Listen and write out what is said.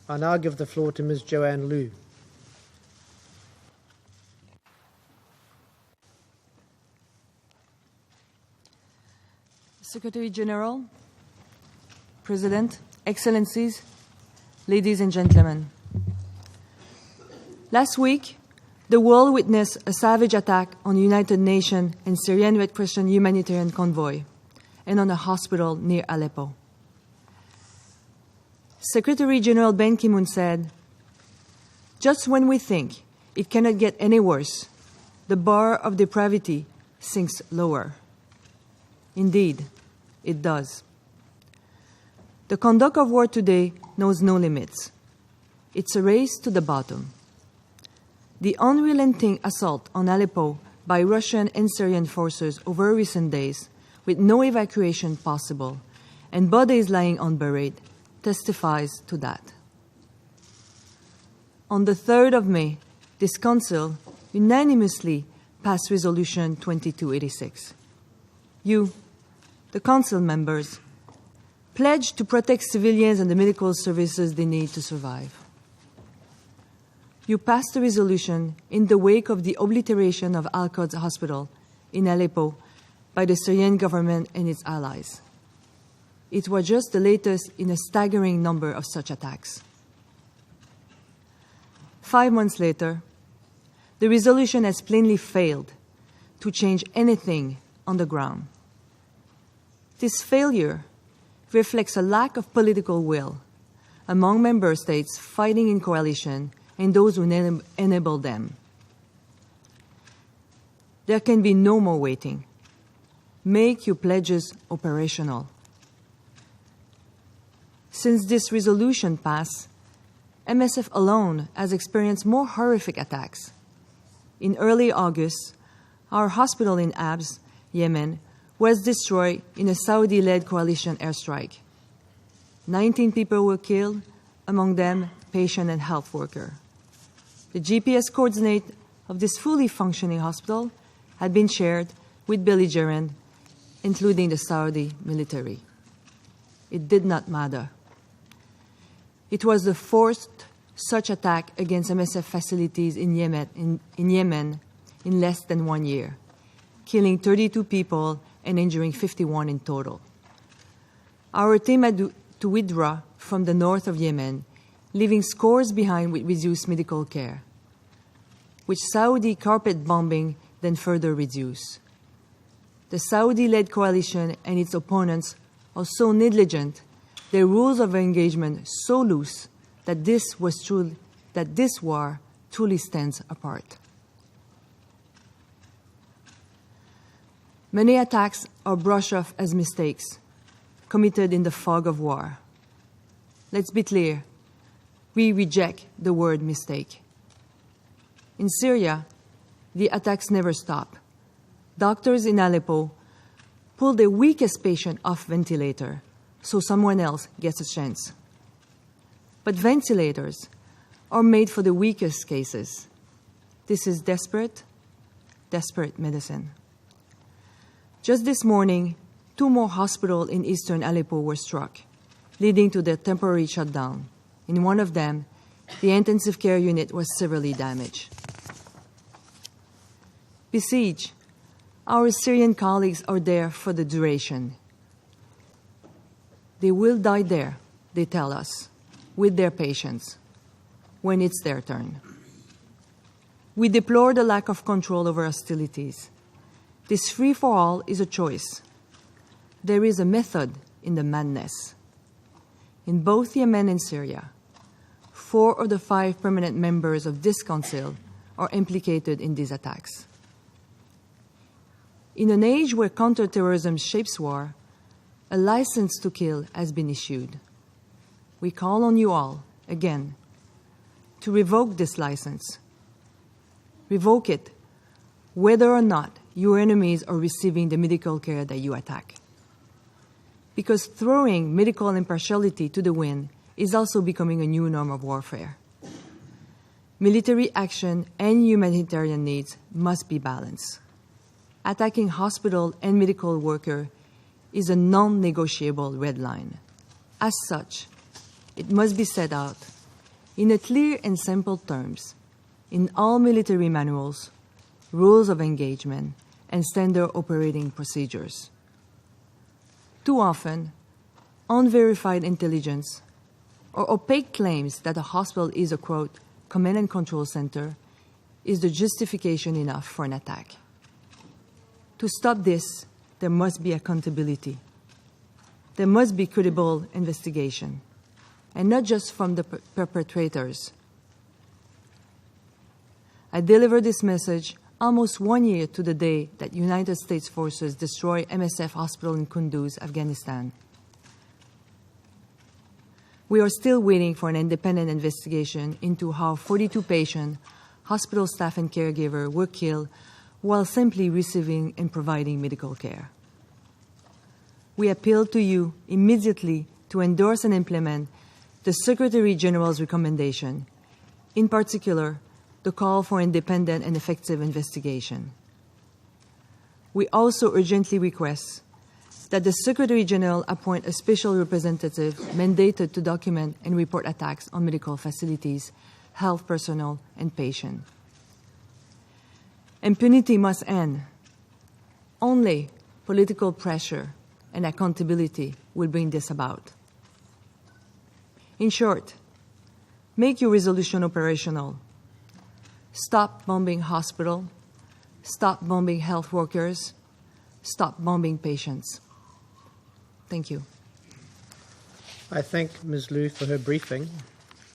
I now give the floor to Ms. Joanne Liu. Secretary General, President, Excellencies, ladies and gentlemen. Last week, the world witnessed a savage attack on the United Nations and Syrian Red Crescent humanitarian convoy and on a hospital near Aleppo. Secretary General Ban Ki-moon said, "Just when we think it cannot get any worse, the bar of depravity sinks lower." Indeed, it does. The conduct of war today knows no limits. It's a race to the bottom. The unrelenting assault on Aleppo by Russian and Syrian forces over recent days, with no evacuation possible and bodies lying unburied, testifies to that. On the 3rd of May, this Council unanimously passed Resolution 2286. You, the Council members, pledged to protect civilians and the medical services they need to survive. You passed the resolution in the wake of the obliteration of Al-Quds Hospital in Aleppo by the Syrian government and its allies. It was just the latest in a staggering number of such attacks. 5 months later, the resolution has plainly failed to change anything on the ground. This failure reflects a lack of political will among member states fighting in coalition and those who enable them. There can be no more waiting. Make your pledges operational. Since this resolution passed, MSF alone has experienced more horrific attacks. In early August, our hospital in Abs, Yemen, was destroyed in a Saudi-led coalition airstrike. 19 people were killed, among them patient and health worker. The GPS coordinate of this fully functioning hospital had been shared with belligerents, including the Saudi military. It did not matter. It was the fourth such attack against MSF facilities in Yemen in less than 1 year, killing 32 people and injuring 51 in total. Our team had to withdraw from the north of Yemen, leaving scores behind with reduced medical care, which Saudi carpet bombing then further reduced. The Saudi-led coalition and its opponents are so negligent, their rules of engagement so loose, that this war truly stands apart. Many attacks are brushed off as mistakes, committed in the fog of war. Let's be clear, we reject the word mistake. In Syria, the attacks never stop. Doctors in Aleppo pull their weakest patient off ventilator so someone else gets a chance. But ventilators are made for the weakest cases. This is desperate medicine. Just this morning, 2 more hospitals in eastern Aleppo were struck, leading to their temporary shutdown. In one of them, the intensive care unit was severely damaged. Besieged, our Syrian colleagues are there for the duration. They will die there, they tell us, with their patients, when it's their turn. We deplore the lack of control over hostilities. This free-for-all is a choice. There is a method in the madness. In both Yemen and Syria, 4 of the 5 permanent members of this council are implicated in these attacks. In an age where counterterrorism shapes war, a license to kill has been issued. We call on you all, again, to revoke this license. Revoke it, whether or not your enemies are receiving the medical care that you attack. Because throwing medical impartiality to the wind is also becoming a new norm of warfare. Military action and humanitarian needs must be balanced. Attacking hospital and medical workers is a non-negotiable red line. As such, it must be set out in a clear and simple terms, in all military manuals, rules of engagement, and standard operating procedures. Too often, unverified intelligence or opaque claims that a hospital is a, quote, command and control center is the justification enough for an attack. To stop this, there must be accountability. There must be credible investigation, and not just from the perpetrators. I deliver this message almost 1 year to the day that United States forces destroyed MSF Hospital in Kunduz, Afghanistan. We are still waiting for an independent investigation into how 42 patients, hospital staff, and caregivers were killed while simply receiving and providing medical care. We appeal to you immediately to endorse and implement the Secretary General's recommendation, in particular, the call for independent and effective investigation. We also urgently request that the Secretary General appoint a special representative mandated to document and report attacks on medical facilities, health personnel, and patients. Impunity must end. Only political pressure and accountability will bring this about. In short, make your resolution operational. Stop bombing hospitals. Stop bombing health workers. Stop bombing patients. Thank you. I thank Ms. Liu for her briefing.